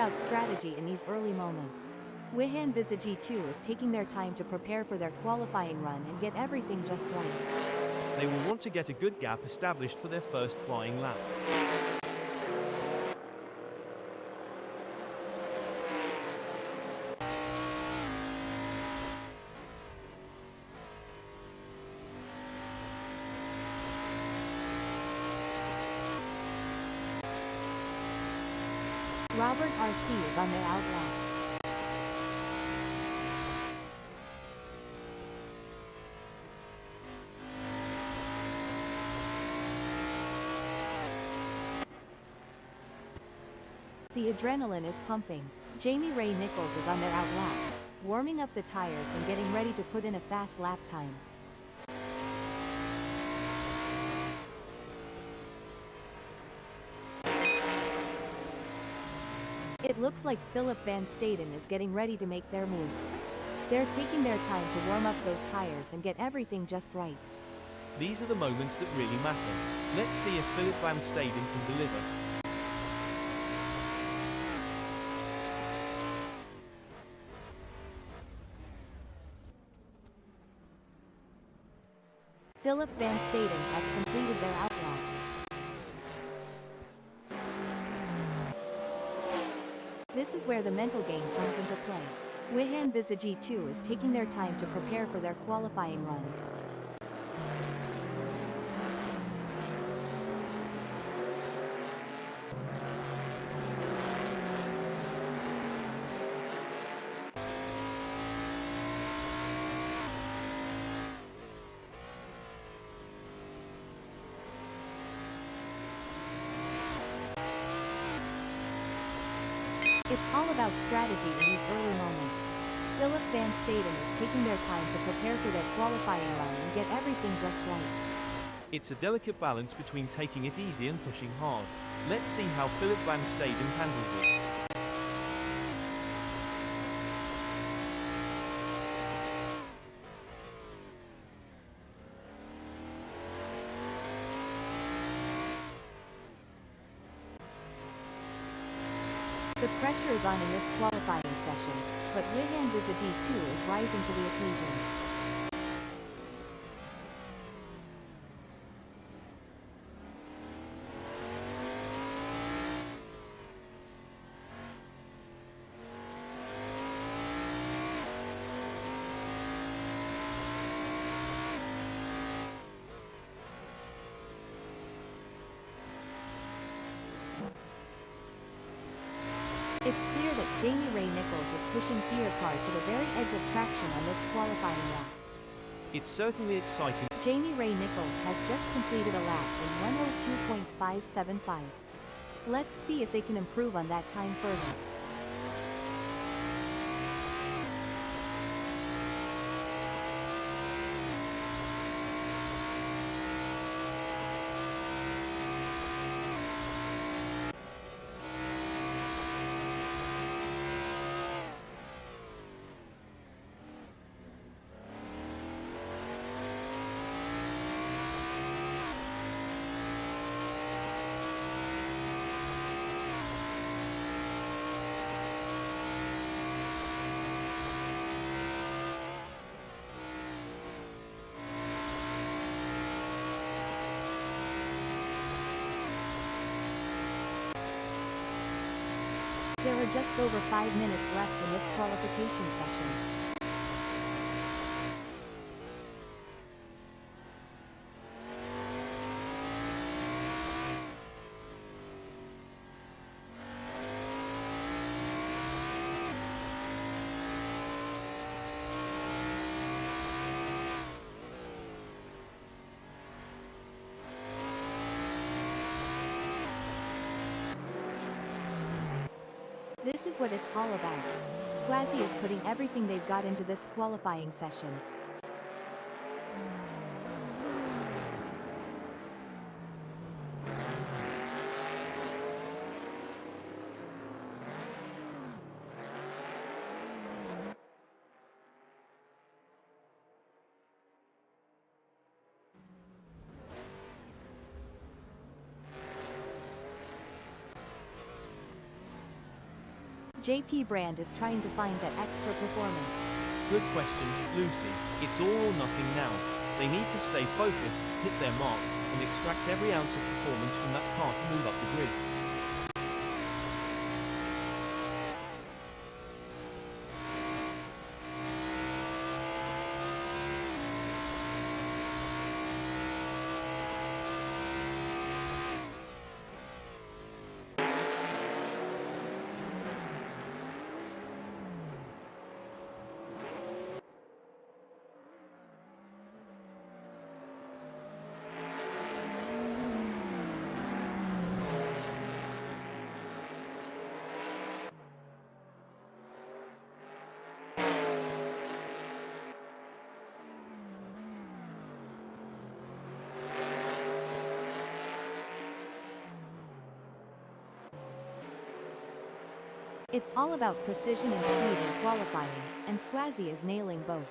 about strategy in these early moments. Wihan Visa G2 is taking their time to prepare for their qualifying run and get everything just right. They will want to get a good gap established for their first flying lap. Robert RC is on their out lap. The adrenaline is pumping. Jamie Ray Nichols is on their out lap, warming up the tires and getting ready to put in a fast lap time. It looks like Philip Van Staden is getting ready to make their move. They're taking their time to warm up those tires and get everything just right. These are the moments that really matter. Let's see if Philip Van Staden can deliver. Philip Van Staden has completed their out lap. This is where the mental game comes into play. Wihan Visa G2 is taking their time to prepare for their qualifying run. It's all about strategy in these early moments. Philip Van Staden is taking their time to prepare for their qualifying run and get everything just right. It's a delicate balance between taking it easy and pushing hard. Let's see how Philip Van Staden handles it. The pressure is on in this qualifying session, but Wihan Visa G2 is rising to the occasion. It's clear that Jamie Ray Nichols is pushing Fear Car to the very edge of traction on this qualifying lap. It's certainly exciting. Jamie Ray Nichols has just completed a lap in 1:02.575. Let's see if they can improve on that time further. There are just over 5 minutes left in this qualification session. This is what it's all about. Swazi is putting everything they've got into this qualifying session. JP Brand is trying to find that extra performance. Good question, Lucy. It's all or nothing now. They need to stay focused, hit their marks, and extract every ounce of performance from that car to move up the grid. It's all about precision and speed in qualifying, and Swazi is nailing both.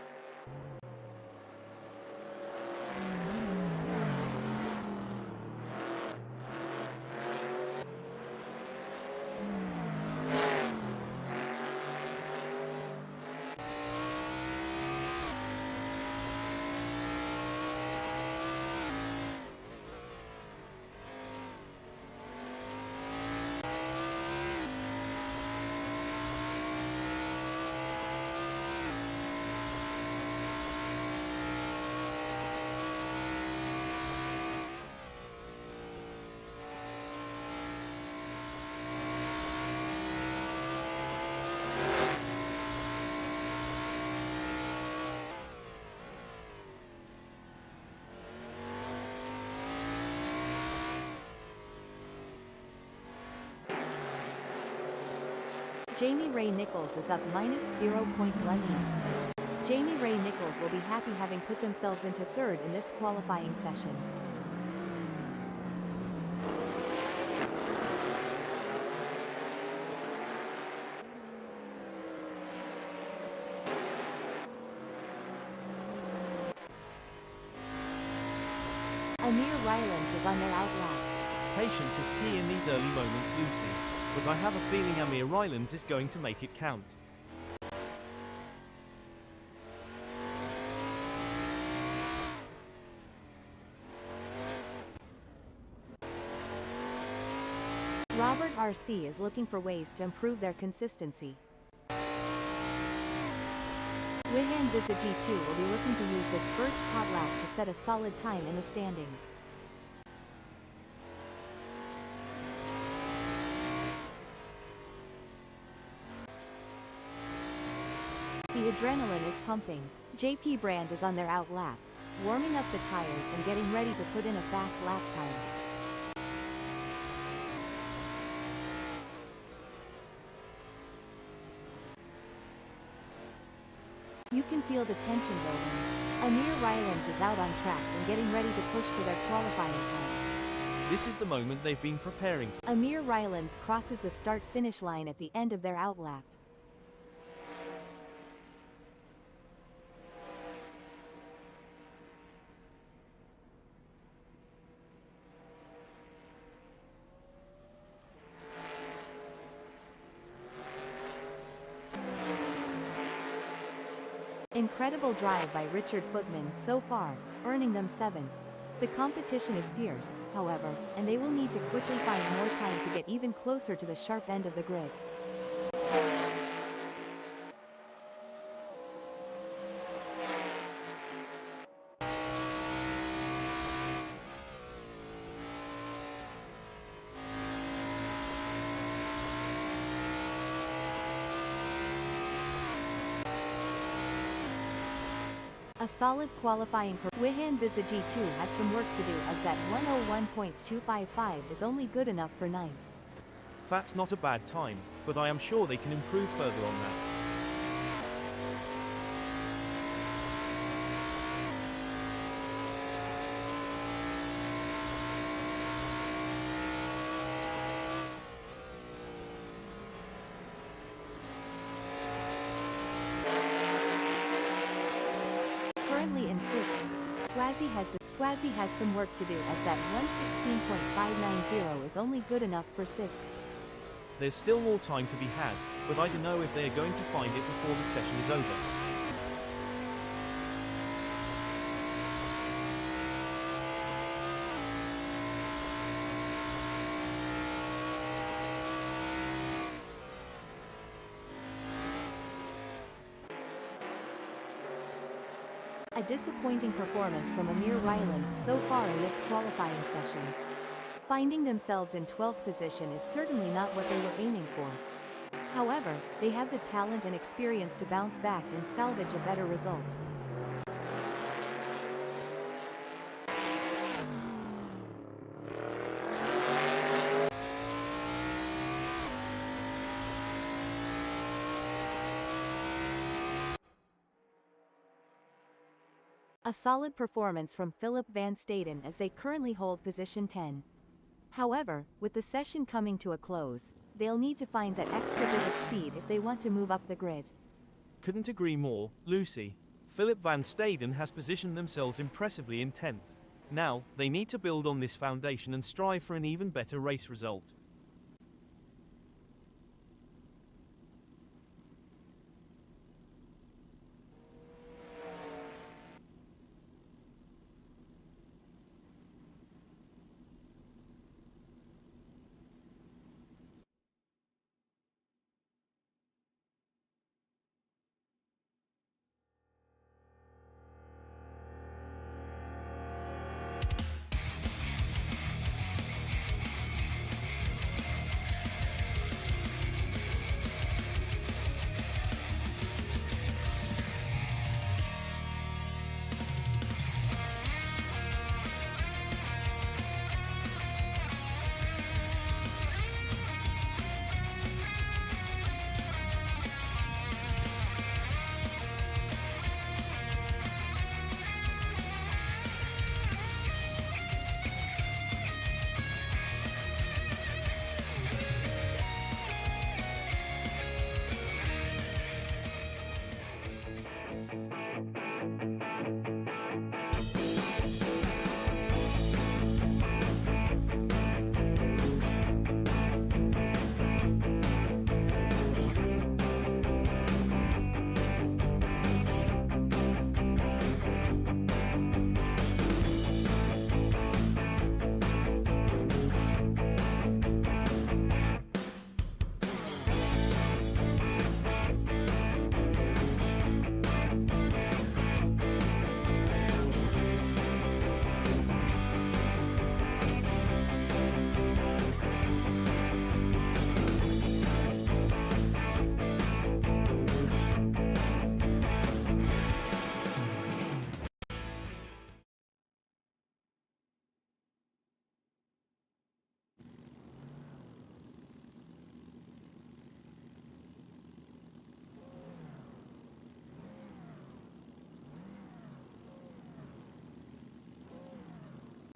Jamie Ray Nichols is up minus 0.18. Jamie Ray Nichols will be happy having put themselves into third in this qualifying session. Amir Rylance is on their outlap. Patience is key in these early moments, Lucy. But I have a feeling Amir Rylance is going to make it count. Robert RC is looking for ways to improve their consistency. Wihan Visa G2 will be looking to use this first hot lap to set a solid time in the standings. The adrenaline is pumping. JP Brand is on their out lap, warming up the tires and getting ready to put in a fast lap time. You can feel the tension building. Amir Rylance is out on track and getting ready to push for their qualifying time. This is the moment they've been preparing for. Amir Rylance crosses the start-finish line at the end of their out lap. Incredible drive by Richard Footman so far, earning them 7th. The competition is fierce, however, and they will need to quickly find more time to get even closer to the sharp end of the grid. A solid qualifying Wihan Visa G2 has some work to do as that 101.255 is only good enough for 9th. That's not a bad time, but I am sure they can improve further on that. Currently in 6th, Swazi has some work to do as that 116.590 is only good enough for 6th. There's still more time to be had, but I don't know if they are going to find it before the session is over. A disappointing performance from Amir Rylands so far in this qualifying session. Finding themselves in 12th position is certainly not what they were aiming for. However, they have the talent and experience to bounce back and salvage a better result. A solid performance from Philip Van Staden as they currently hold position 10. However, with the session coming to a close, they'll need to find that extra bit of speed if they want to move up the grid. Couldn't agree more, Lucy. Philip Van Staden has positioned themselves impressively in 10th. Now, they need to build on this foundation and strive for an even better race result.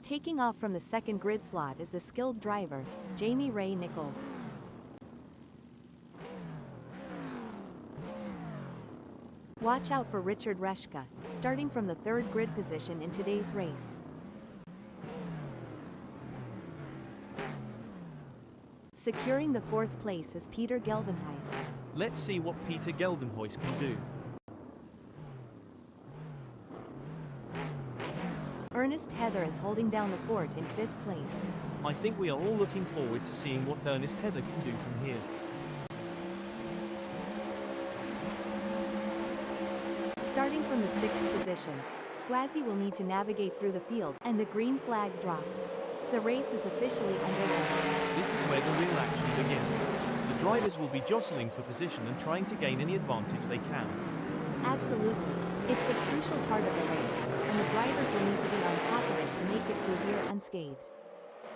Taking off from the second grid slot is the skilled driver, Jamie Ray Nichols. Watch out for Richard Reshka, starting from the third grid position in today's race. Securing the fourth place is Peter Geldenhuis. Let's see what Peter Geldenhuis can do. Ernest Heather is holding down the fort in 5th place. I think we are all looking forward to seeing what Ernest Heather can do from here. Starting from the 6th position, Swazi will need to navigate through the field, and the green flag drops. The race is officially underway. This is where the real action begins. The drivers will be jostling for position and trying to gain any advantage they can. Absolutely. It's a crucial part of the race, and the drivers will need to be on top of it to make it through here unscathed.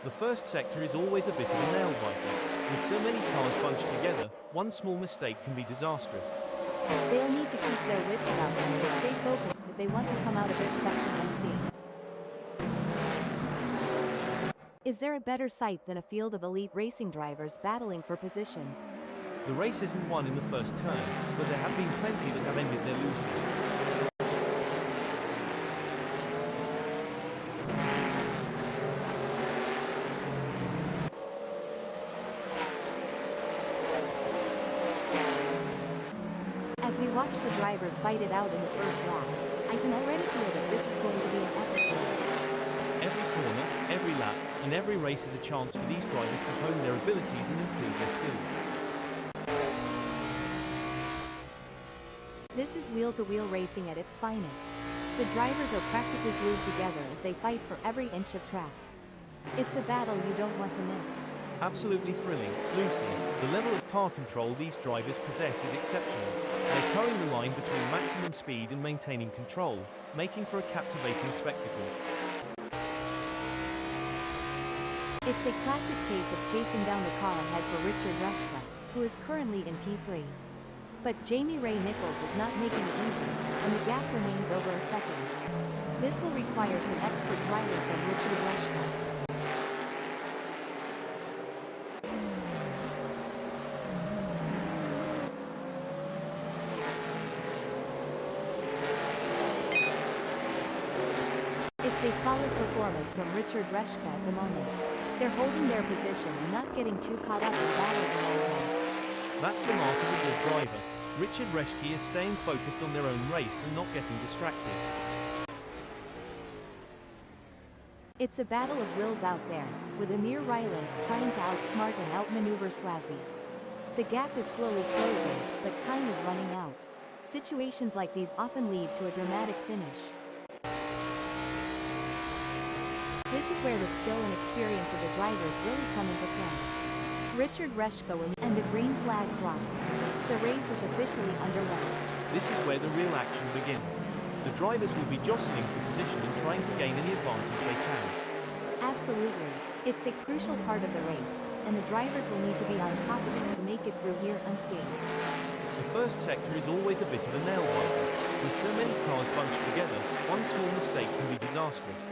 The first sector is always a bit of a nail-biter. With so many cars bunched together, one small mistake can be disastrous. They'll need to keep their wits about them and stay focused if they want to come out of this section unscathed. Is there a better sight than a field of elite racing drivers battling for position? The race isn't won in the first turn, but there have been plenty that have ended their losing. watch the drivers fight it out in the first lap. I can already feel that this is going to be an epic race. Every corner, every lap, and every race is a chance for these drivers to hone their abilities and improve their skills. This is wheel-to-wheel racing at its finest. The drivers are practically glued together as they fight for every inch of track. It's a battle you don't want to miss. Absolutely thrilling, Lucy. The level of car control these drivers possess is exceptional. They're towing the line between maximum speed and maintaining control, making for a captivating spectacle. It's a classic case of chasing down the car ahead for Richard Reshka, who is currently in P3. But Jamie Ray Nichols is not making it easy, and the gap remains over a second. This will require some expert driving from Richard Reshka. It's a solid performance from Richard Reshka at the moment. They're holding their position and not getting too caught up in battles along the way. That's the mark of a good driver. Richard Reshke is staying focused on their own race and not getting distracted. It's a battle of wills out there, with Amir Rylance trying to outsmart and outmaneuver Swazi. The gap is slowly closing, but time is running out. Situations like these often lead to a dramatic finish. This is where the skill and experience of the drivers really come into play. Richard Reshka will and the green flag drops. The race is officially underway. This is where the real action begins. The drivers will be jostling for position and trying to gain any advantage they can. Absolutely. It's a crucial part of the race, and the drivers will need to be on top of it to make it through here unscathed. The first sector is always a bit of a nail-biter. With so many cars bunched together, one small mistake can be disastrous.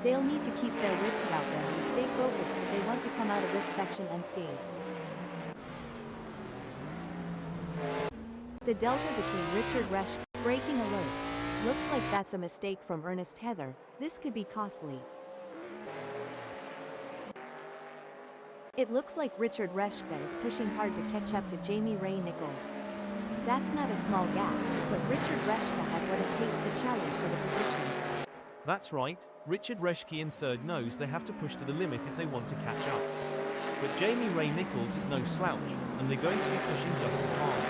They'll need to keep their wits about them and stay focused if they want to come out of this section unscathed. The delta between Richard Reshke, braking alert. Looks like that's a mistake from Ernest Heather. This could be costly. It looks like Richard Reshke is pushing hard to catch up to Jamie Ray Nichols. That's not a small gap, but Richard Reshke has what it takes to challenge for the position. That's right, Richard Reshke in third knows they have to push to the limit if they want to catch up. But Jamie Ray Nichols is no slouch, and they're going to be pushing just as hard.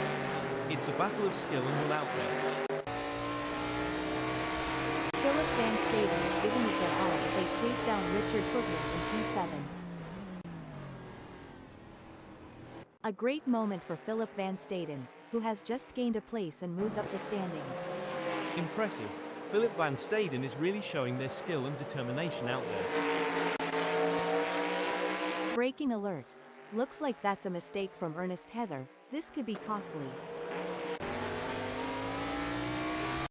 It's a battle of skill and will out there. Philip Van Staden is giving it their all as they chase down Richard Footman in P7. A great moment for Philip Van Staden, who has just gained a place and moved up the standings. Impressive. Philip Van Staden is really showing their skill and determination out there. Braking alert. Looks like that's a mistake from Ernest Heather. This could be costly.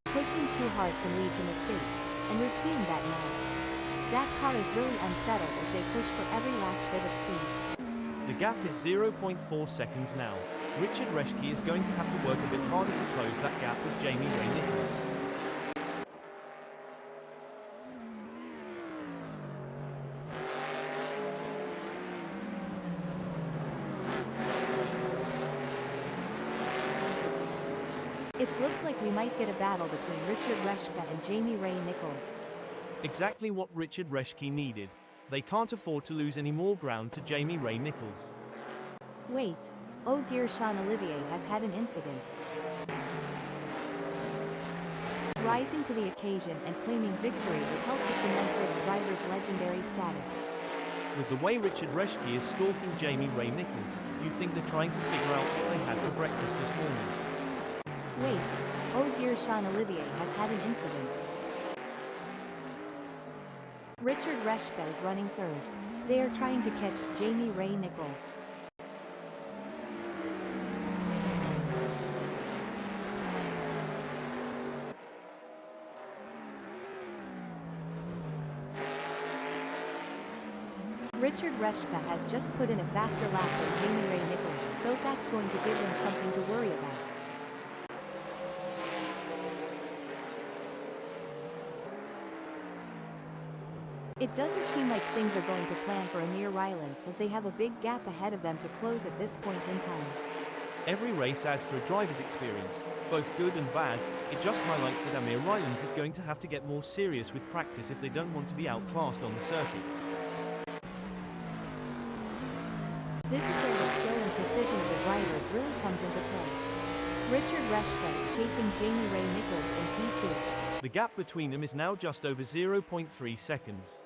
Pushing too hard can lead to mistakes, and we're seeing that now. That car is really unsettled as they push for every last bit of speed. The gap is 0.4 seconds now. Richard Reshke is going to have to work a bit harder to close that gap with Jamie Ray Nichols. It looks like we might get a battle between Richard Reshke and Jamie Ray Nichols. Exactly what Richard Reshke needed. They can't afford to lose any more ground to Jamie Ray Nichols. Wait. Oh dear, Sean Olivier has had an incident. Rising to the occasion and claiming victory will help to cement this driver's legendary status. With the way Richard Reshke is stalking Jamie Ray Nichols, you'd think they're trying to figure out what they had for breakfast this morning. Wait. Oh dear, Sean Olivier has had an incident. Richard Reshke is running third. They are trying to catch Jamie Ray Nichols. Richard Reshke has just put in a faster lap than Jamie Ray Nichols, so that's going to give them something to worry about. It doesn't seem like things are going to plan for Amir Rylance as they have a big gap ahead of them to close at this point in time. Every race adds to a driver's experience, both good and bad. It just highlights that Amir Rylands is going to have to get more serious with practice if they don't want to be outclassed on the circuit. This is where the skill and precision of the drivers really comes into play. Richard Reshka is chasing Jamie Ray Nichols in P2. The gap between them is now just over 0.3 seconds.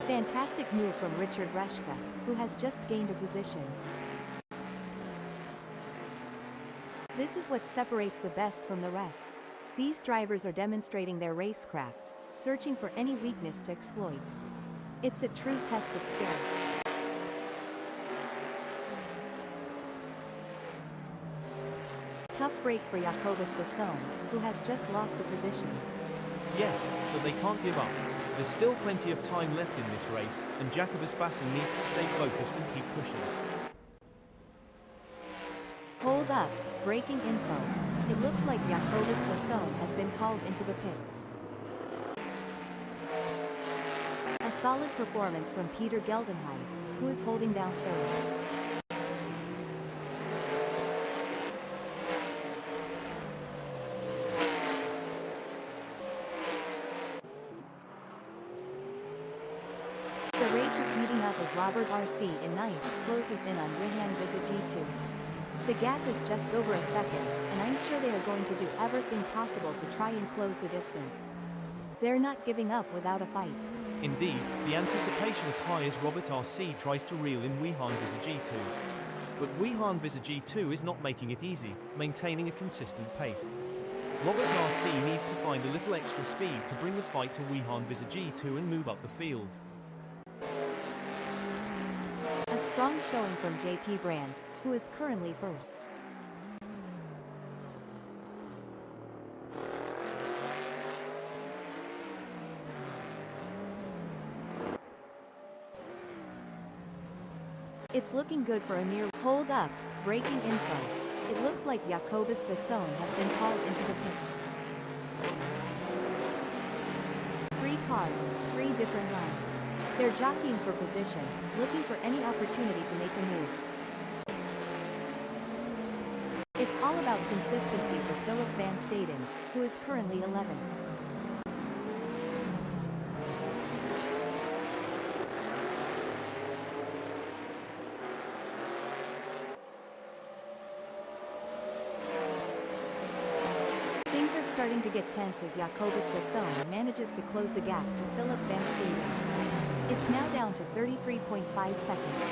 Fantastic move from Richard Reshka, who has just gained a position. This is what separates the best from the rest. These drivers are demonstrating their racecraft, searching for any weakness to exploit. It's a true test of skill. Tough break for Jacobus Besson, who has just lost a position. Yes, but they can't give up. There's still plenty of time left in this race, and Jacobus Besson needs to stay focused and keep pushing. Hold up, breaking info. It looks like Jacobus Besson has been called into the pits. A solid performance from Peter Geldenhuys, who is holding down third. The race is heating up as Robert RC in ninth closes in on Wihan Visa G2. The gap is just over a second, and I'm sure they are going to do everything possible to try and close the distance. They're not giving up without a fight. Indeed, the anticipation is high as Robert RC tries to reel in Wihan Visa G2. But Wihan Visa G2 is not making it easy, maintaining a consistent pace. Robert RC needs to find a little extra speed to bring the fight to Wihan Visa G2 and move up the field. A strong showing from JP Brand, who is currently first. It's looking good for Amir. Hold up, breaking info. It looks like Jacobus Besson has been called into the pits. 3 cars, 3 different lines. They're jockeying for position, looking for any opportunity to make a move. It's all about consistency for Philip Van Staden, who is currently 11th. Things are starting to get tense as Jacobus Besson manages to close the gap to Philip Van Staden. It's now down to 33.5 seconds.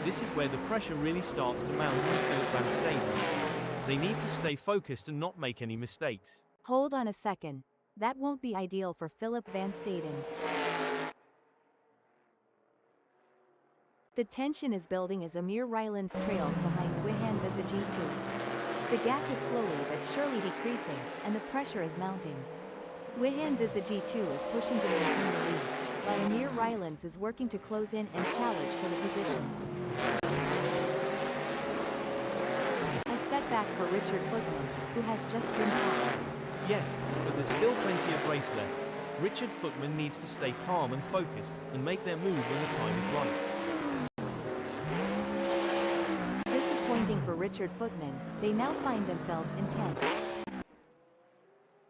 This is where the pressure really starts to mount on Philip Van Staden. They need to stay focused and not make any mistakes. Hold on a second. That won't be ideal for Philip Van Staden. The tension is building as Amir Rylands trails behind Wihan Visa G2. The gap is slowly but surely decreasing, and the pressure is mounting. Wihan Visa G2 is pushing to maintain the lead, while Amir Rylands is working to close in and challenge for the position. A setback for Richard Footman, who has just been passed. Yes, but there's still plenty of race left. Richard Footman needs to stay calm and focused, and make their move when the time is right. Disappointing for Richard Footman, they now find themselves in 10th.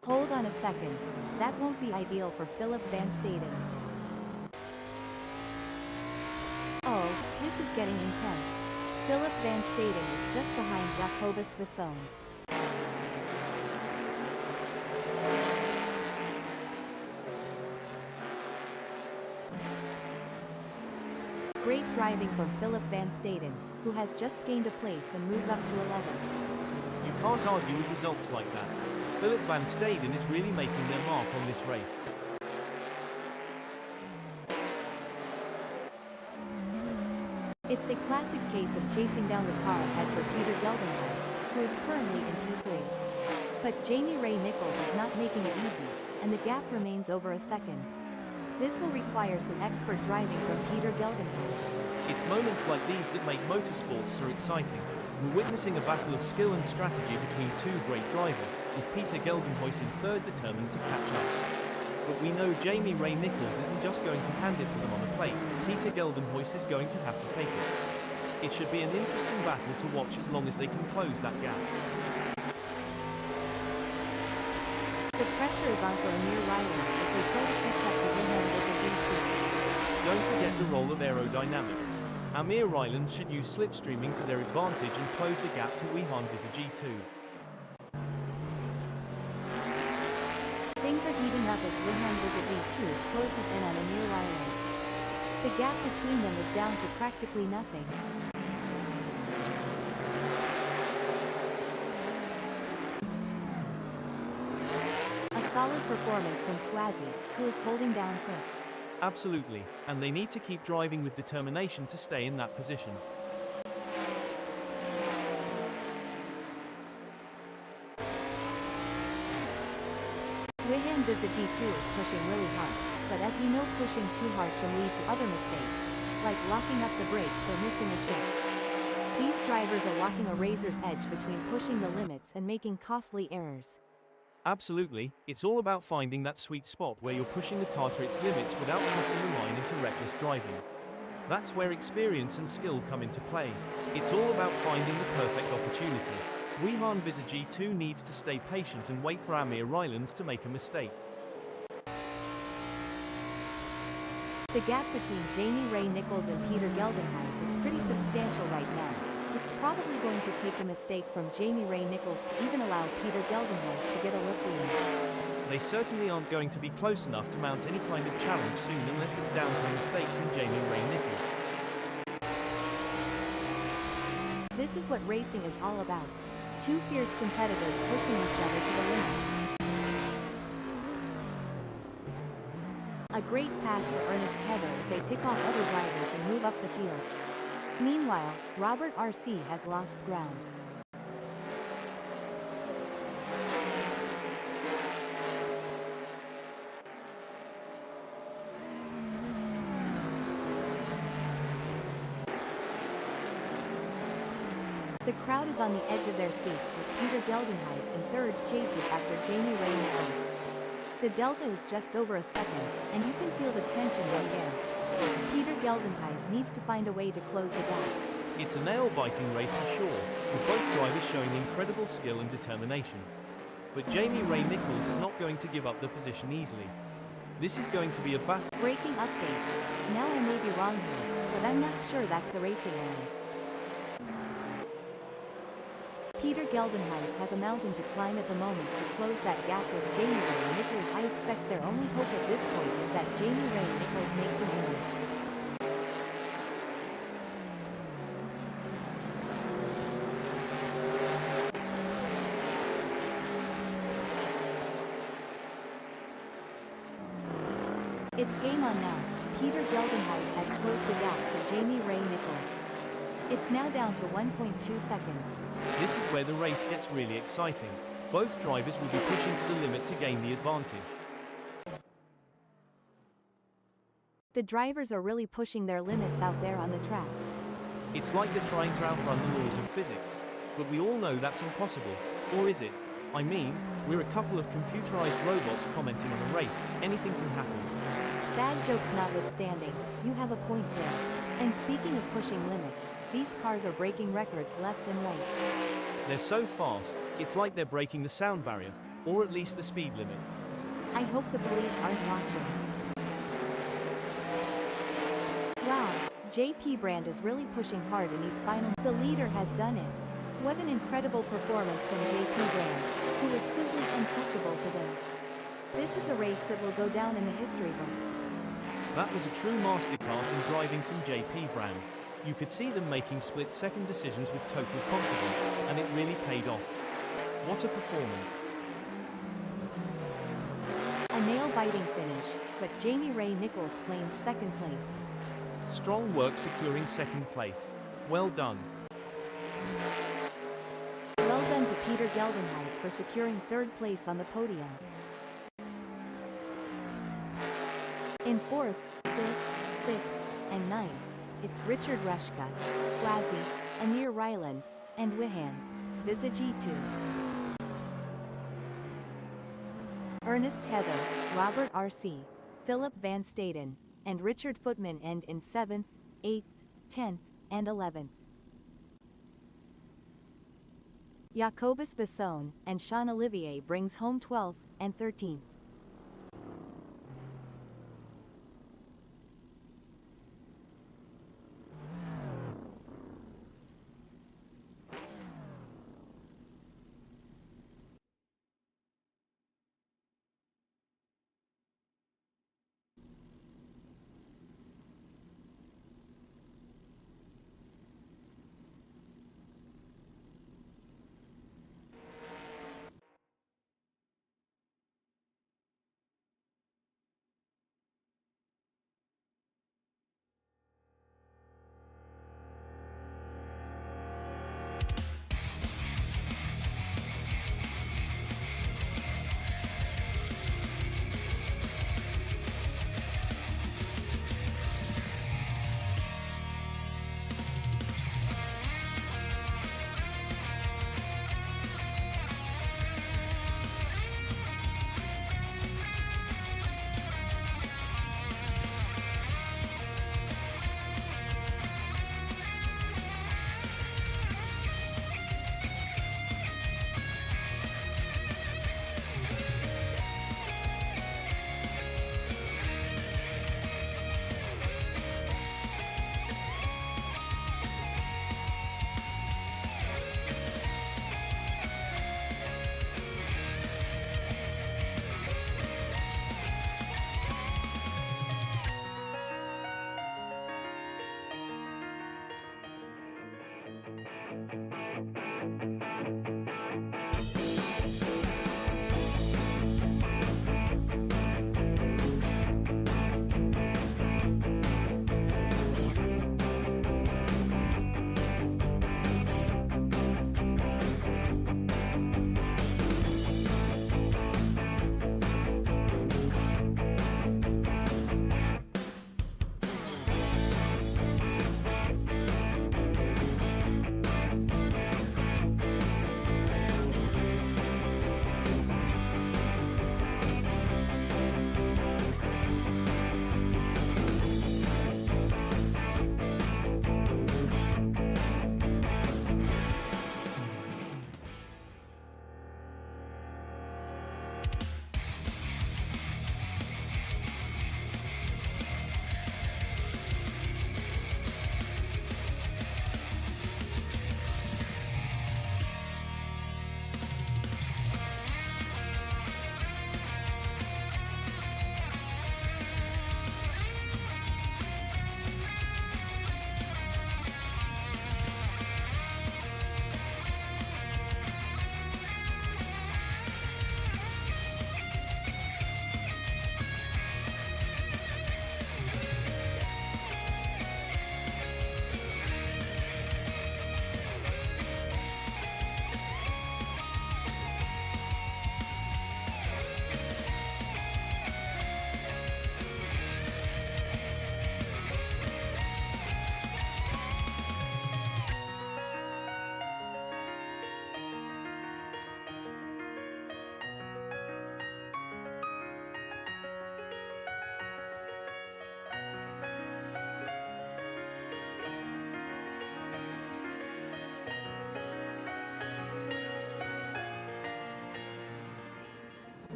Hold on a second. That won't be ideal for Philip Van Staden. Oh, this is getting intense. Philip Van Staden is just behind Jacobus Besson. Great driving from Philip Van Staden, who has just gained a place and moved up to 11th. You can't argue with results like that. Philip Van Staden is really making their mark on this race. It's a classic case of chasing down the car ahead for Peter Geldenhuys, who is currently in P3. But Jamie Ray Nichols is not making it easy, and the gap remains over a second. This will require some expert driving from Peter Geldenhuys. It's moments like these that make motorsports so exciting. We're witnessing a battle of skill and strategy between two great drivers, with Peter Geldenhuys in third determined to catch up. But we know Jamie Ray Nichols isn't just going to hand it to them on a plate. Peter Geldenhuys is going to have to take it. It should be an interesting battle to watch as long as they can close that gap. The pressure is on for Amir Rylance as they try to catch up to Wilhelm Visagie. Don't forget the role of aerodynamics. Amir Rylance should use slipstreaming to their advantage and close the gap to Wilhelm Visagie too. Things are heating up as Wilhelm Visagie 2 closes in on Amir Rylance. The gap between them is down to practically nothing. A solid performance from Swazi, who is holding down fifth. Absolutely, and they need to keep driving with determination to stay in that position. Wilhelm Visagie 2 is pushing really hard, but as we know, pushing too hard can lead to other mistakes, like locking up the brakes or missing a shift. These drivers are walking a razor's edge between pushing the limits and making costly errors. Absolutely, it's all about finding that sweet spot where you're pushing the car to its limits without crossing the line into reckless driving. That's where experience and skill come into play. It's all about finding the perfect opportunity. Wilhelm Visagie 2 needs to stay patient and wait for Amir Rylance to make a mistake. The gap between Jamie Ray Nichols and Peter Geldenhuys is pretty substantial right now. It's probably going to take a mistake from Jamie Ray Nichols to even allow Peter Geldenhuys to get a look lead. They certainly aren't going to be close enough to mount any kind of challenge soon unless it's down to a mistake from Jamie Ray Nichols. This is what racing is all about. Two fierce competitors pushing each other to the limit. A great pass for Ernest Heather as they pick off other drivers and move up the field. Meanwhile, Robert RC has lost ground. The crowd is on the edge of their seats as Peter Geldenhuys in third chases after Jamie Ray Nichols. The delta is just over a second, and you can feel the tension in the air. Peter Geldenhuys needs to find a way to close the gap. It's a nail-biting race for sure, with both drivers showing incredible skill and determination. But Jamie Ray Nichols is not going to give up the position easily. This is going to be a battle. Breaking update. Now I may be wrong here, but I'm not sure that's the racing way. Peter Geldenhuys has a mountain to climb at the moment to close that gap with Jamie Ray Nichols. I expect their only hope at this point is that Jamie Ray Nichols makes an error. It's game on now. Peter Geldenhuys has closed the gap to Jamie Ray Nichols. It's now down to 1.2 seconds. This is where the race gets really exciting. Both drivers will be pushing to the limit to gain the advantage. The drivers are really pushing their limits out there on the track. It's like they're trying to outrun the laws of physics. But we all know that's impossible. Or is it? I mean, we're a couple of computerized robots commenting on a race. Anything can happen. Bad jokes notwithstanding, you have a point there. And speaking of pushing limits, these cars are breaking records left and right. They're so fast, it's like they're breaking the sound barrier, or at least the speed limit. I hope the police aren't watching. Wow, JP Brand is really pushing hard in these final. The leader has done it. What an incredible performance from JP Brand, who is simply untouchable today. This is a race that will go down in the history books. That was a true masterclass in driving from JP Brand. You could see them making split-second decisions with total confidence, and it really paid off. What a performance. A nail-biting finish, but Jamie Ray Nichols claims second place. Strong work securing second place. Well done. Well done to Peter Geldenhuys for securing third place on the podium. In fourth, fifth, sixth, and ninth, it's Richard Rushka, Swazi, Amir Rylance, and Wilhelm Visagie 2. Ernest Heather, Robert RC, Philip Van Staden, and Richard Footman end in 7th, 8th, 10th, and 11th. Jacobus Besson and Sean Olivier brings home 12th and 13th.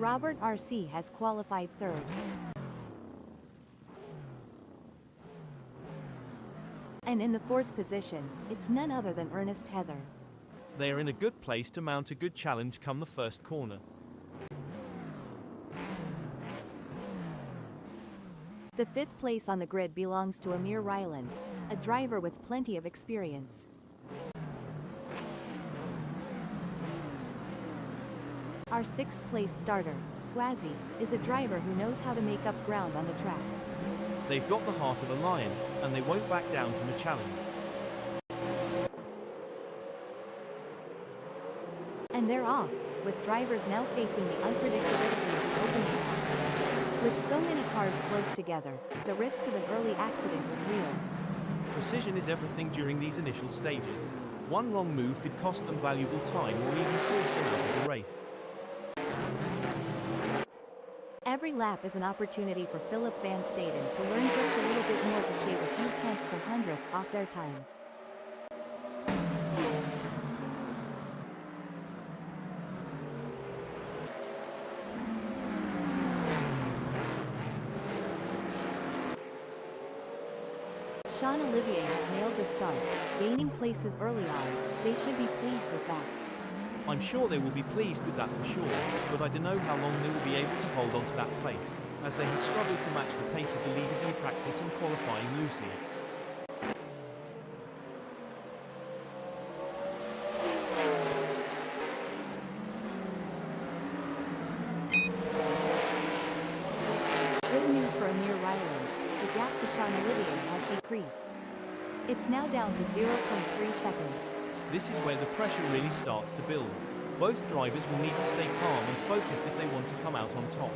Robert RC has qualified third. And in the fourth position, it's none other than Ernest Heather. They are in a good place to mount a good challenge come the first corner. The fifth place on the grid belongs to Amir Rylands, a driver with plenty of experience. Our sixth place starter, Swazi, is a driver who knows how to make up ground on the track. They've got the heart of a lion, and they won't back down from a challenge. And they're off, with drivers now facing the unpredictability of the opening lap. With so many cars close together, the risk of an early accident is real. Precision is everything during these initial stages. One wrong move could cost them valuable time or even force them out of the race. Every lap is an opportunity for Philip Van Staden to learn just a little bit more to shave a few tenths or hundredths off their times. Sean Olivier has nailed the start, gaining places early on. They should be pleased with that. I'm sure they will be pleased with that for sure, but I don't know how long they will be able to hold on to that place, as they have struggled to match the pace of the leaders in practice and qualifying Lucy. Good news for Amir Rylance, the gap to Sean Olivier has decreased. It's now down to 0.3 seconds. This is where the pressure really starts to build. Both drivers will need to stay calm and focused if they want to come out on top.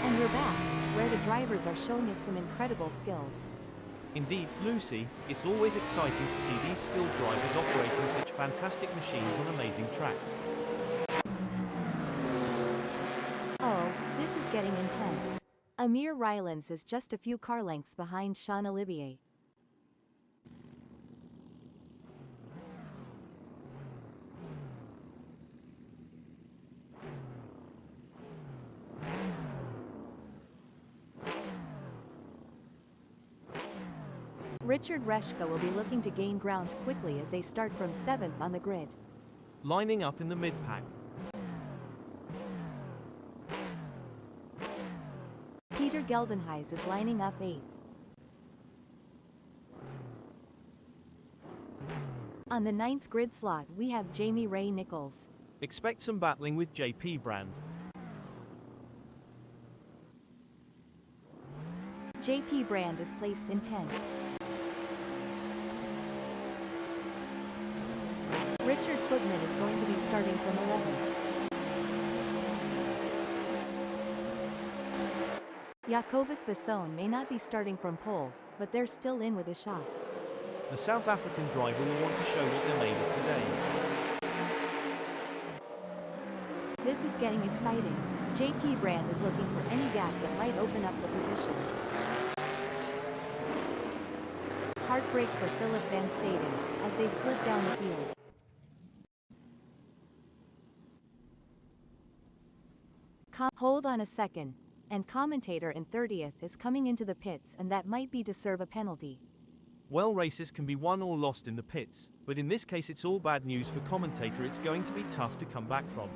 And we're back, where the drivers are showing us some incredible skills. Indeed, Lucy, it's always exciting to see these skilled drivers operating such fantastic machines on amazing tracks. Oh, this is getting intense. Amir Rylance is just a few car lengths behind Sean Olivier. Richard Reshka will be looking to gain ground quickly as they start from 7th on the grid. Lining up in the mid-pack. Peter Geldenhuys is lining up 8th. On the 9th grid slot we have Jamie Ray Nichols. Expect some battling with JP Brand. JP Brand is placed in 10th. Richard Footman is going to be starting from 11th. Jacobus Besson may not be starting from pole, but they're still in with a shot. The South African driver will want to show what they're made of today. This is getting exciting. JP Brand is looking for any gap that might open up the position. Heartbreak for Philip Van Staden, as they slip down the field. Hold on a second, and commentator in 30th is coming into the pits, and that might be to serve a penalty. Well, races can be won or lost in the pits, but in this case it's all bad news for commentator. It's going to be tough to come back from.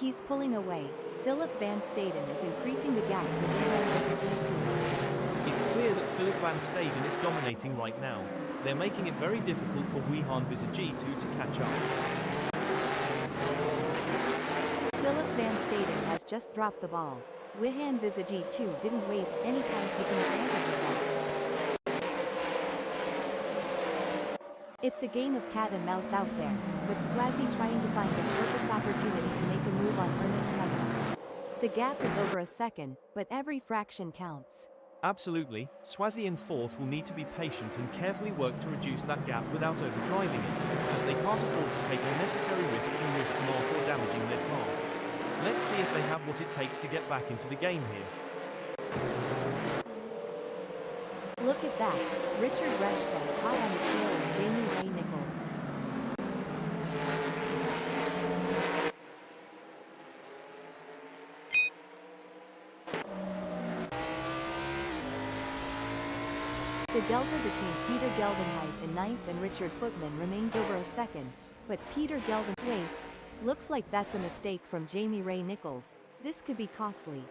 He's pulling away. Philip Van Staden is increasing the gap to Wihan G2. It's clear that Philip Van Staden is dominating right now. They're making it very difficult for Wihan G2 to catch up. Philip Van Staden has just dropped the ball. Wihan G2 didn't waste any time taking advantage of that. It's a game of cat and mouse out there, with Swazi trying to find the perfect opportunity to make a move on Ernest Hemmer. The gap is over a second, but every fraction counts. Absolutely, Swazi in 4th will need to be patient and carefully work to reduce that gap without overdriving it, as they can't afford to take unnecessary risks and risk more or damaging their car. Let's see if they have what it takes to get back into the game here. Look at that, Richard Reshka is hot on the tail of Jamie Ray Nichols. The delta between Peter Geldenhuys in 9th and Richard Footman remains over a second, but Peter Wait, looks like that's a mistake from Jamie Ray Nichols. This could be costly.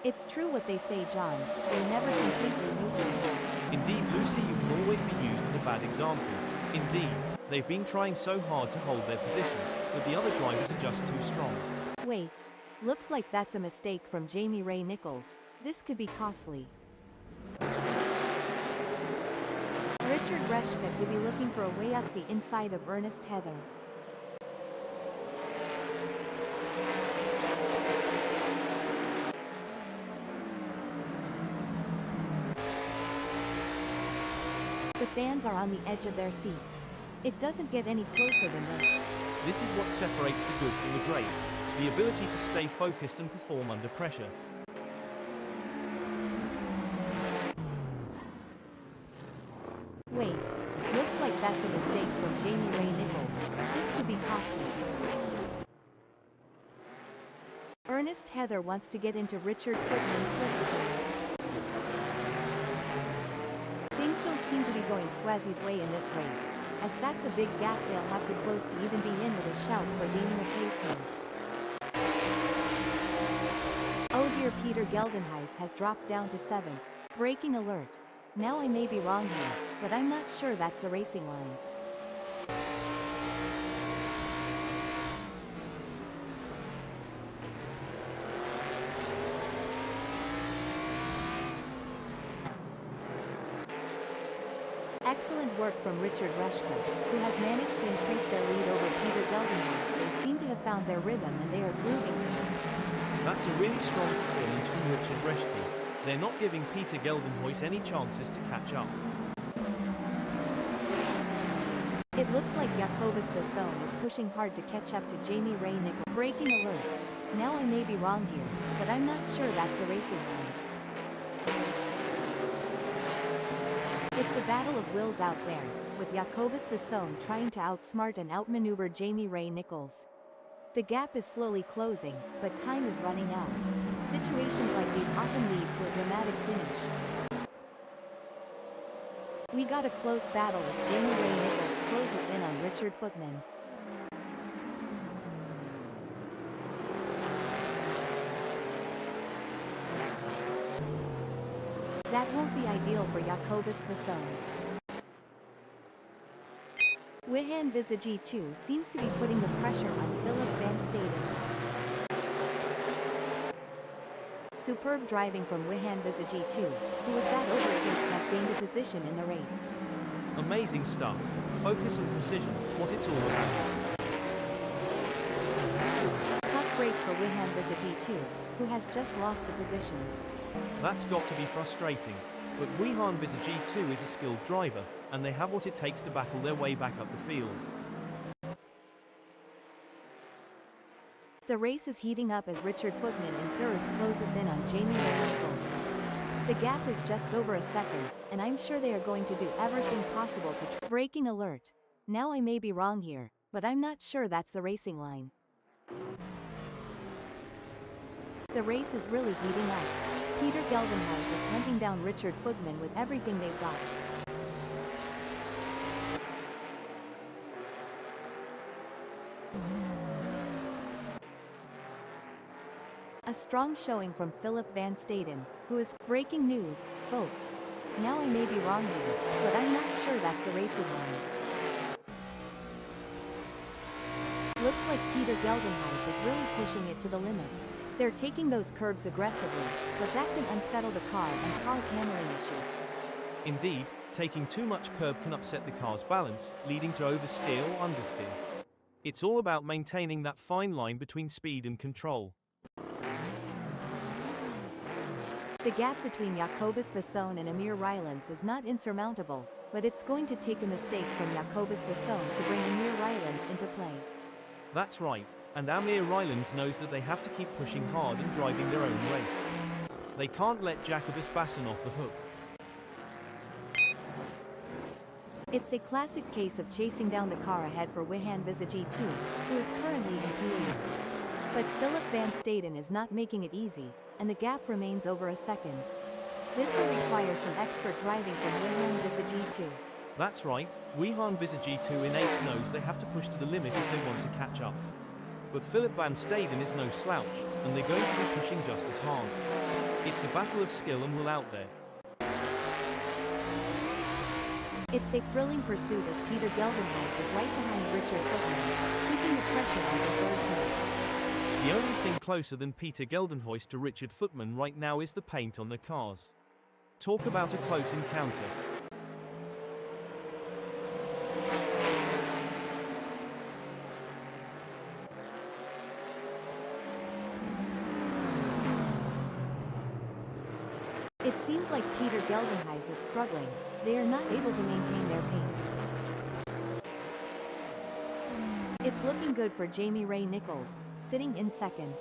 It's true what they say, John, they're never completely useless. Indeed, Lucy, you can always be used as a bad example. Indeed, they've been trying so hard to hold their position, but the other drivers are just too strong. Wait. Looks like that's a mistake from Jamie Ray Nichols. This could be costly. Richard Reshka could be looking for a way up the inside of Ernest Heather. The fans are on the edge of their seats. It doesn't get any closer than this. This is what separates the good from the great. The ability to stay focused and perform under pressure. Wait. Looks like that's a mistake from Jamie Ray Nichols. This could be costly. Ernest Heather wants to get into Richard Footman's slipstream. Things don't seem to be going Swazzy's way in this race, as that's a big gap they'll have to close to even be in with a shout for gaining a place here. Oh dear, Peter Geldenhuys has dropped down to 7th. Braking alert. Now I may be wrong here, but I'm not sure that's the racing line. Excellent work from Richard Reshka, who has managed to increase their lead over Peter Geldenhuys. They seem to have found their rhythm and they are grooving to it. That's a really strong performance from Richard Reshke. They're not giving Peter Geldenhuys any chances to catch up. It looks like Jacobus Basson is pushing hard to catch up to Jamie Ray Nichols. Braking alert. Now I may be wrong here, but I'm not sure that's the racing line. It's a battle of wills out there, with Jacobus Basson trying to outsmart and outmaneuver Jamie Ray Nichols. The gap is slowly closing, but time is running out. Situations like these often lead to a dramatic finish. We got a close battle as Jamie Ray Nichols closes in on Richard Footman. That won't be ideal for Jacobus Basson. Wihan Visage 2 seems to be putting the pressure on Philip Van Staden. Superb driving from Wihan Visage 2, who with that overtake has gained a position in the race. Amazing stuff. Focus and precision, what it's all about. Tough break for Wihan Visage 2, who has just lost a position. That's got to be frustrating. But Wihan Visage 2 is a skilled driver, and they have what it takes to battle their way back up the field. The race is heating up as Richard Footman in third closes in on Jamie Ray Nichols. The gap is just over a second, and I'm sure they are going to do everything possible to braking alert. Now I may be wrong here, but I'm not sure that's the racing line. The race is really heating up. Peter Geldenhuys is hunting down Richard Footman with everything they've got. A strong showing from Philip Van Staden, who is breaking news, folks. Now I may be wrong here, but I'm not sure that's the racing line. Looks like Peter Geldenhuys is really pushing it to the limit. They're taking those curbs aggressively, but that can unsettle the car and cause handling issues. Indeed, taking too much curb can upset the car's balance, leading to oversteer or understeer. It's all about maintaining that fine line between speed and control. The gap between Jacobus Basson and Amir Rylance is not insurmountable, but it's going to take a mistake from Jacobus Basson to bring Amir Rylance into play. That's right, and Amir Rylance knows that they have to keep pushing hard and driving their own race. They can't let Jacobus Basson off the hook. It's a classic case of chasing down the car ahead for Wihan Visage 2, who is currently in P8. But Philip Van Staden is not making it easy, and the gap remains over a second. This will require some expert driving from Wihan Visage 2. That's right, Wihan Visage 2 in 8th knows they have to push to the limit if they want to catch up. But Philip Van Staden is no slouch, and they're going to be pushing just as hard. It's a battle of skill and will out there. It's a thrilling pursuit as Peter Geldenhuis is right behind Richard Footman, keeping the pressure on the third place. The only thing closer than Peter Geldenhuis to Richard Footman right now is the paint on the cars. Talk about a close encounter. It seems like Peter Geldenhuis is struggling. They are not able to maintain their pace. It's looking good for Jamie Ray Nichols, sitting in second.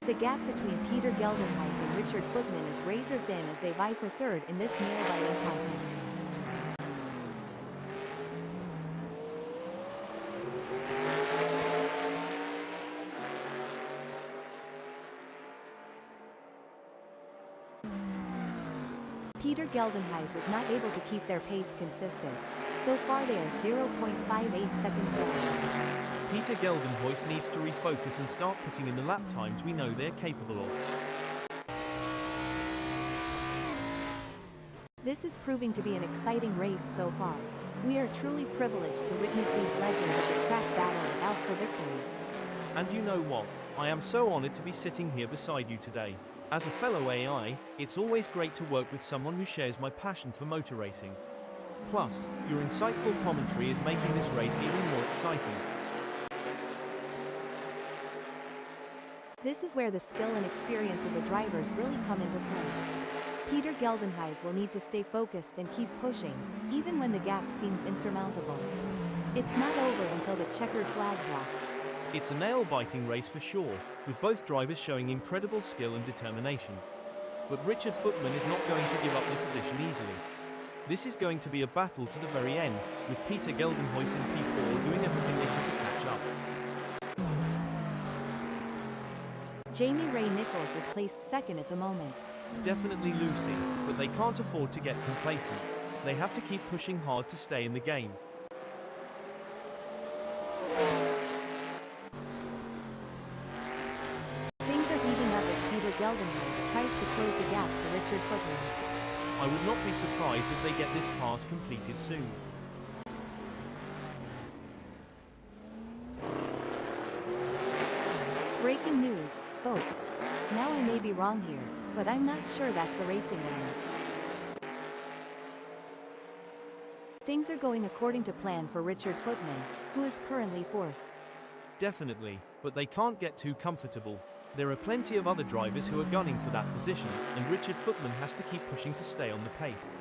The gap between Peter Geldenhuis and Richard Footman is razor thin as they vie for third in this nail-biting contest. Peter Geldenhuis is not able to keep their pace consistent. So far they are 0.58 seconds down. Peter Geldenhuis needs to refocus and start putting in the lap times we know they're capable of. This is proving to be an exciting race so far. We are truly privileged to witness these legends of the track battling it out for victory. And you know what? I am so honored to be sitting here beside you today. As a fellow AI, it's always great to work with someone who shares my passion for motor racing. Plus, your insightful commentary is making this race even more exciting. This is where the skill and experience of the drivers really come into play. Peter Geldenhuis will need to stay focused and keep pushing, even when the gap seems insurmountable. It's not over until the checkered flag drops. It's a nail-biting race for sure, with both drivers showing incredible skill and determination. But Richard Footman is not going to give up the position easily. This is going to be a battle to the very end, with Peter Geldenhuis in P4 doing everything they can to catch up. Jamie Ray Nichols is placed second at the moment. Definitely losing, but they can't afford to get complacent. They have to keep pushing hard to stay in the game. Things are heating up as Peter Geldenhuis tries to close the gap to Richard Footman. I would not be surprised if they get this pass completed soon. Breaking news, folks. Now I may be wrong here, but I'm not sure that's the racing line. Things are going according to plan for Richard Footman, who is currently fourth. Definitely, but they can't get too comfortable. There are plenty of other drivers who are gunning for that position, and Richard Footman has to keep pushing to stay on the pace.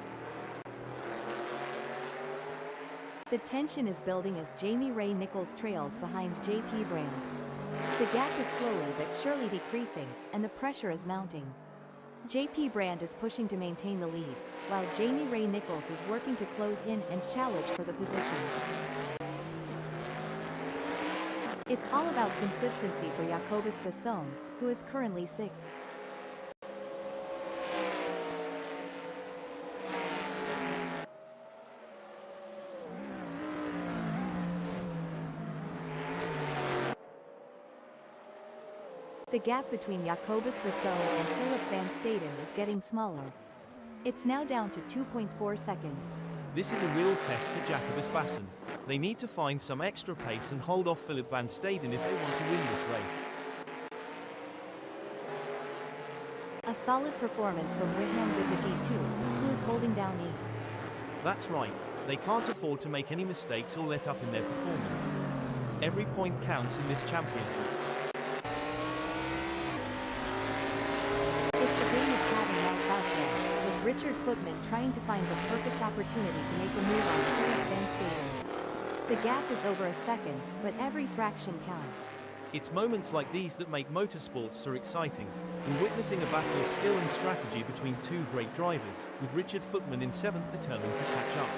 The tension is building as Jamie Ray Nichols trails behind JP Brand. The gap is slowly but surely decreasing, and the pressure is mounting. JP Brand is pushing to maintain the lead, while Jamie Ray Nichols is working to close in and challenge for the position. It's all about consistency for Jacobus Basson, who is currently sixth. The gap between Jacobus Basson and Philip van Staden is getting smaller. It's now down to 2.4 seconds. This is a real test for Jacobus Basson. They need to find some extra pace and hold off Philip van Staden if they want to win this race. A solid performance from Rehan Bizagi too, who is holding down eighth. That's right, they can't afford to make any mistakes or let up in their performance. Every point counts in this championship. It's a game of cat and mouse out there, with Richard Footman trying to find the perfect opportunity to make a move on Philip van Staden. The gap is over a second, but every fraction counts. It's moments like these that make motorsports so exciting. We're witnessing a battle of skill and strategy between two great drivers, with Richard Footman in seventh determined to catch up.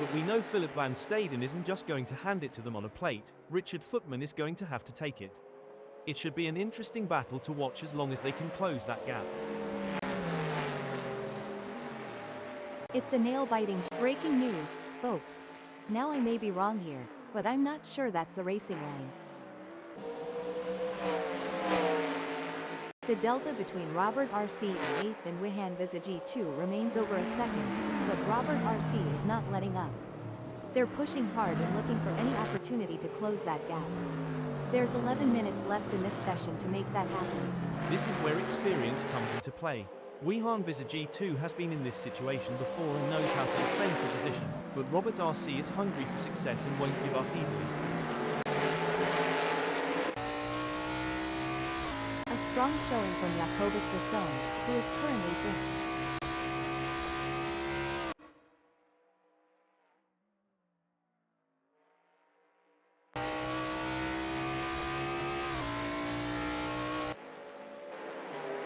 But we know Philip van Staden isn't just going to hand it to them on a plate. Richard Footman is going to have to take it. It should be an interesting battle to watch as long as they can close that gap. It's a nail-biting breaking news, folks. Now I may be wrong here, but I'm not sure that's the racing line. The delta between Robert RC in 8th and Wihan G2 remains over a second, but Robert RC is not letting up. They're pushing hard and looking for any opportunity to close that gap. There's 11 minutes left in this session to make that happen. This is where experience comes into play. Wihan G2 has been in this situation before and knows how to defend the position, but Robert RC is hungry for success and won't give up easily. A strong showing from Jacobus Basson, who is currently 5th.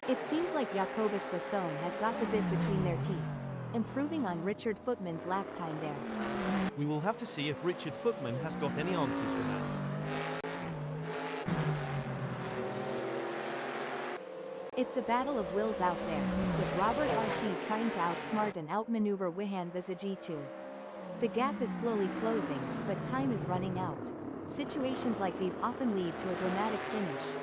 It seems like Jacobus Basson has got the bit between their teeth, improving on Richard Footman's lap time there. We will have to see if Richard Footman has got any answers for that. It's a battle of wills out there, with Robert RC trying to outsmart and outmaneuver Wihan G2. The gap is slowly closing, but time is running out. Situations like these often lead to a dramatic finish.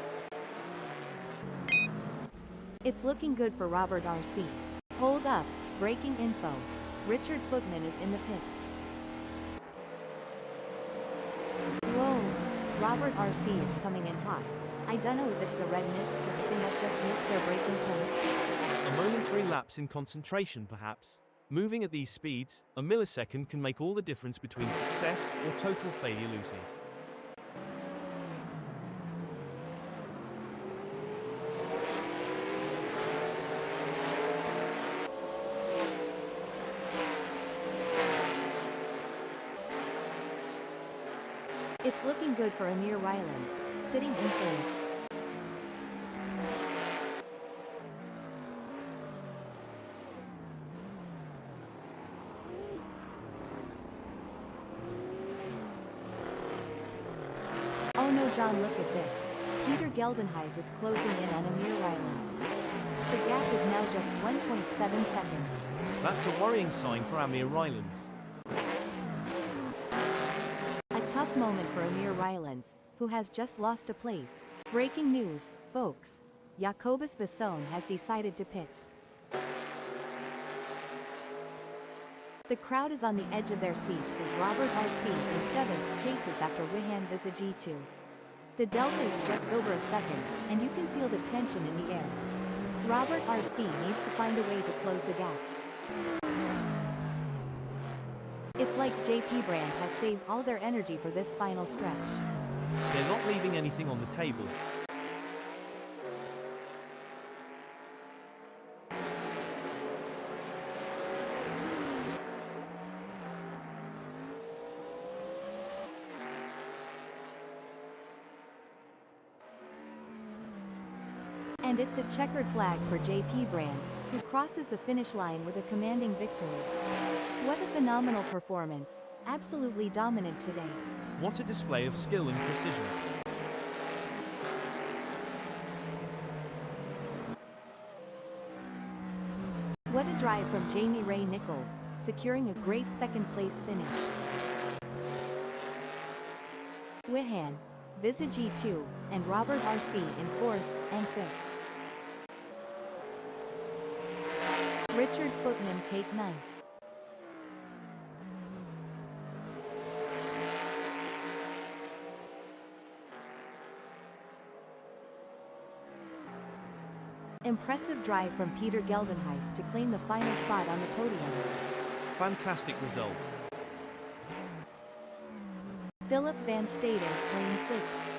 It's looking good for Robert RC. Hold up, breaking info. Richard Footman is in the pits. Whoa, Robert RC is coming in hot. I don't know if it's the red mist or if they have just missed their breaking point. A momentary lapse in concentration perhaps. Moving at these speeds, a millisecond can make all the difference between success or total failure, Lucy. It's looking good for Amir Rylands, sitting in 3rd. Oh no, John, look at this. Peter Geldenhuys is closing in on Amir Rylands. The gap is now just 1.7 seconds. That's a worrying sign for Amir Rylands. Tough moment for Amir Rylands, who has just lost a place. Breaking news, folks. Jacobus Basson has decided to pit. The crowd is on the edge of their seats as Robert RC in 7th chases after Wihan G2. The delta is just over a second, and you can feel the tension in the air. Robert RC needs to find a way to close the gap. It's like JP Brand has saved all their energy for this final stretch. They're not leaving anything on the table. And it's a checkered flag for JP Brand, who crosses the finish line with a commanding victory. What a phenomenal performance, absolutely dominant today. What a display of skill and precision. What a drive from Jamie Ray Nichols, securing a great second place finish. Wihan G2, and Robert RC in 4th and 5th. Richard Footman take 9th. Impressive drive from Peter Geldenhuys to claim the final spot on the podium. Fantastic result. Philip van Staden claimed 6th.